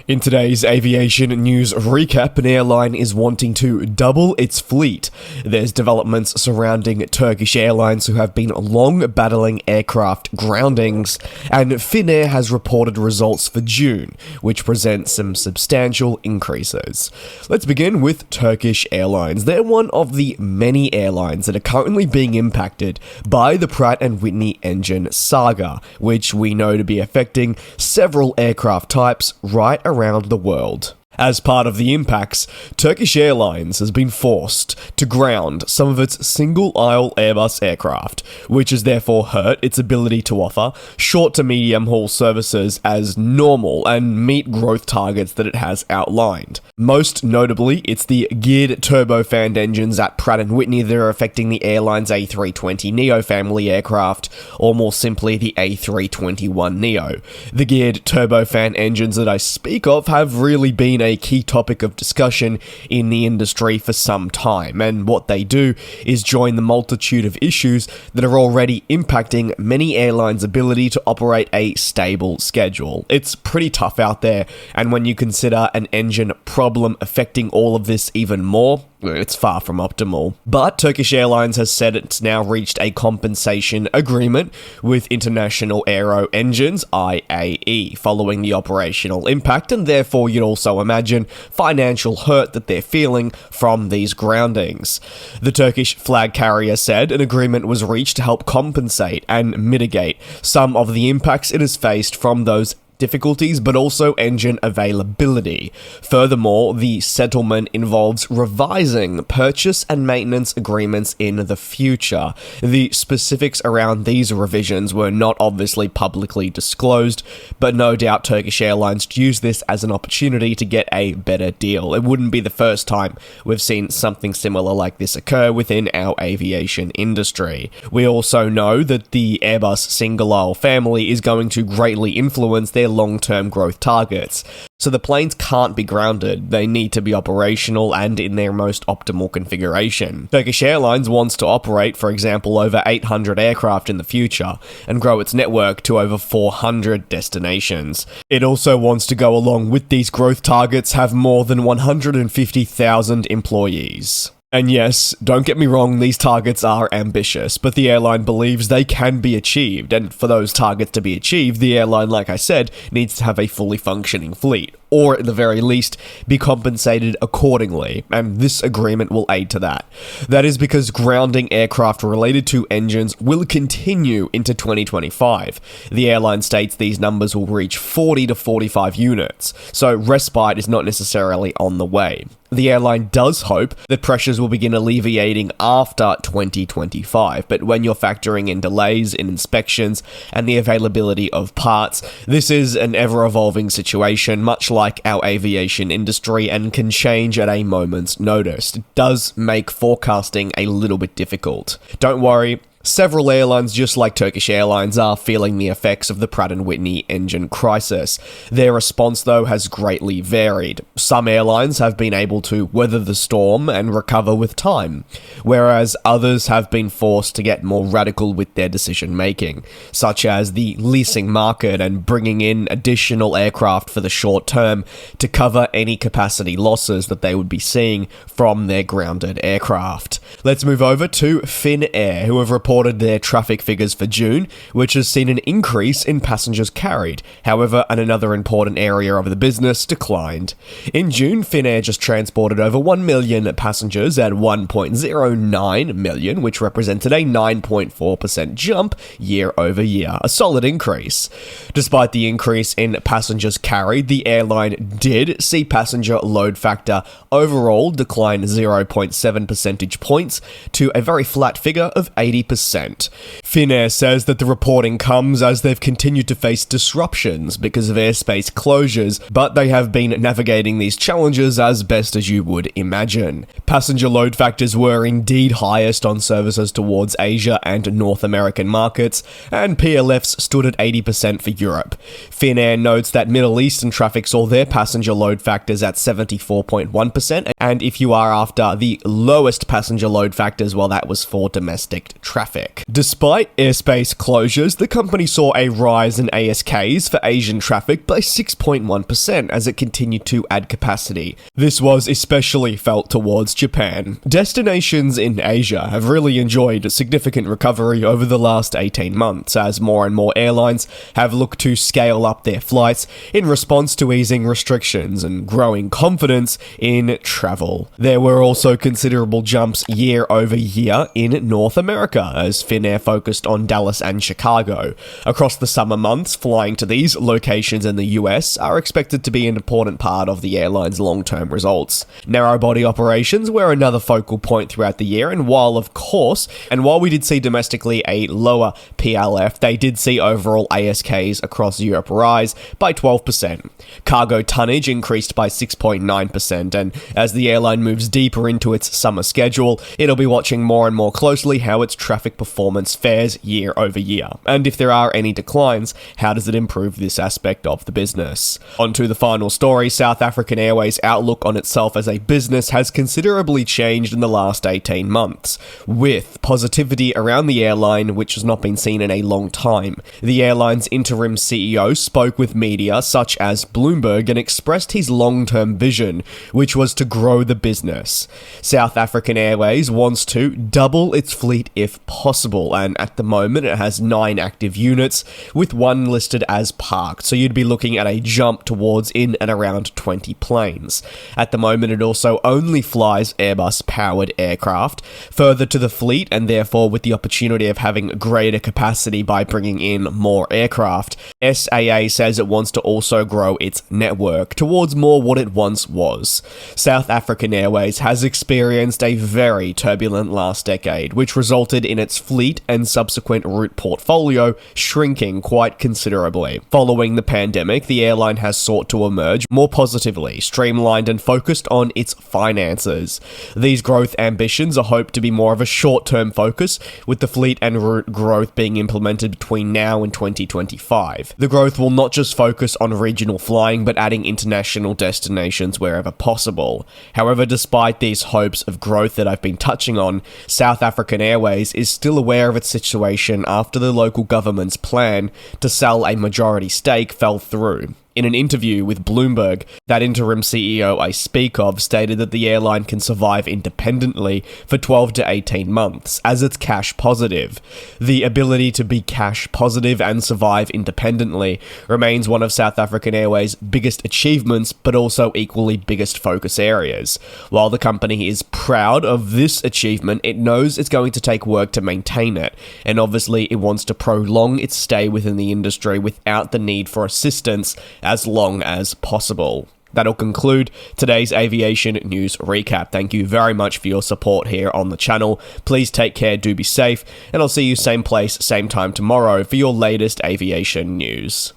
In today's aviation news recap, an airline is wanting to double its fleet. There's developments surrounding Turkish Airlines, who have been long battling aircraft groundings, and Finnair has reported results for June, which present some substantial increases. Let's begin with Turkish Airlines. They're one of the many airlines that are currently being impacted by the Pratt & Whitney engine saga, which we know to be affecting several aircraft types right around the world. As part of the impacts, Turkish Airlines has been forced to ground some of its single-aisle Airbus aircraft, which has therefore hurt its ability to offer short to medium-haul services as normal and meet growth targets that it has outlined. Most notably, it's the geared turbofan engines at Pratt & Whitney that are affecting the airline's A320neo family aircraft, or more simply, the A321neo. The geared turbofan engines that I speak of have really been a key topic of discussion in the industry for some time, and what they do is join the multitude of issues that are already impacting many airlines' ability to operate a stable schedule. It's pretty tough out there, and when you consider an engine problem affecting all of this even more, it's far from optimal. But Turkish Airlines has said it's now reached a compensation agreement with International Aero Engines, IAE, following the operational impact, and therefore you'd also imagine financial hurt that they're feeling from these groundings. The Turkish flag carrier said an agreement was reached to help compensate and mitigate some of the impacts it has faced from those difficulties, but also engine availability. Furthermore, the settlement involves revising purchase and maintenance agreements in the future. The specifics around these revisions were not obviously publicly disclosed, but no doubt Turkish Airlines used this as an opportunity to get a better deal. It wouldn't be the first time we've seen something similar like this occur within our aviation industry. We also know that the Airbus single-aisle family is going to greatly influence their long-term growth targets. So the planes can't be grounded, they need to be operational and in their most optimal configuration. Turkish Airlines wants to operate, for example, over 800 aircraft in the future and grow its network to over 400 destinations. It also wants to go along with these growth targets, have more than 150,000 employees. And yes, don't get me wrong, these targets are ambitious, but the airline believes they can be achieved, and for those targets to be achieved, the airline, like I said, needs to have a fully functioning fleet, or at the very least, be compensated accordingly, and this agreement will aid to that. That is because grounding aircraft related to engines will continue into 2025. The airline states these numbers will reach 40 to 45 units, so respite is not necessarily on the way. The airline does hope that pressures will begin alleviating after 2025, but when you're factoring in delays in inspections and the availability of parts, this is an ever-evolving situation, much like our aviation industry, and can change at a moment's notice. It does make forecasting a little bit difficult. Don't worry. Several airlines, just like Turkish Airlines, are feeling the effects of the Pratt & Whitney engine crisis. Their response, though, has greatly varied. Some airlines have been able to weather the storm and recover with time, whereas others have been forced to get more radical with their decision-making, such as the leasing market and bringing in additional aircraft for the short term to cover any capacity losses that they would be seeing from their grounded aircraft. Let's move over to Finnair, who have reported their traffic figures for June, which has seen an increase in passengers carried. However, another important area of the business declined. In June, Finnair just transported over 1 million passengers at 1.09 million, which represented a 9.4% jump year over year, a solid increase. Despite the increase in passengers carried, the airline did see passenger load factor overall decline 0.7 percentage points to a very flat figure of 80%. Finnair says that the reporting comes as they've continued to face disruptions because of airspace closures, but they have been navigating these challenges as best as you would imagine. Passenger load factors were indeed highest on services towards Asia and North American markets, and PLFs stood at 80% for Europe. Finnair notes that Middle Eastern traffic saw their passenger load factors at 74.1%, and if you are after the lowest passenger load factors, well, that was for domestic traffic. Despite Despite airspace closures, the company saw a rise in ASKs for Asian traffic by 6.1% as it continued to add capacity. This was especially felt towards Japan. Destinations in Asia have really enjoyed a significant recovery over the last 18 months as more and more airlines have looked to scale up their flights in response to easing restrictions and growing confidence in travel. There were also considerable jumps year over year in North America as Finnair focused on Dallas and Chicago. Across the summer months, flying to these locations in the US are expected to be an important part of the airline's long-term results. Narrow-body operations were another focal point throughout the year, and while we did see domestically a lower PLF, they did see overall ASKs across Europe rise by 12%. Cargo tonnage increased by 6.9%, and as the airline moves deeper into its summer schedule, it'll be watching more and more closely how its traffic performance fares year over year. And if there are any declines, how does it improve this aspect of the business? On to the final story. South African Airways' outlook on itself as a business has considerably changed in the last 18 months, with positivity around the airline which has not been seen in a long time. The airline's interim CEO spoke with media such as Bloomberg and expressed his long-term vision, which was to grow the business. South African Airways wants to double its fleet if possible, and at the moment it has 9 active units, with 1 listed as parked, so you'd be looking at a jump towards in and around 20 planes. At the moment it also only flies Airbus-powered aircraft. Further to the fleet, and therefore with the opportunity of having greater capacity by bringing in more aircraft, SAA says it wants to also grow its network towards more what it once was. South African Airways has experienced a very turbulent last decade, which resulted in its fleet and subsequent route portfolio shrinking quite considerably. Following the pandemic, the airline has sought to emerge more positively, streamlined and focused on its finances. These growth ambitions are hoped to be more of a short-term focus, with the fleet and route growth being implemented between now and 2025. The growth will not just focus on regional flying, but adding international destinations wherever possible. However, despite these hopes of growth that I've been touching on, South African Airways is still aware of its situation after the local government's plan to sell a majority stake fell through. In an interview with Bloomberg, that interim CEO I speak of stated that the airline can survive independently for 12 to 18 months, as it's cash positive. The ability to be cash positive and survive independently remains one of South African Airways' biggest achievements, but also equally biggest focus areas. While the company is proud of this achievement, it knows it's going to take work to maintain it, and obviously it wants to prolong its stay within the industry without the need for assistance as long as possible. That'll conclude today's aviation news recap. Thank you very much for your support here on the channel. Please take care, do be safe, and I'll see you same place, same time tomorrow for your latest aviation news.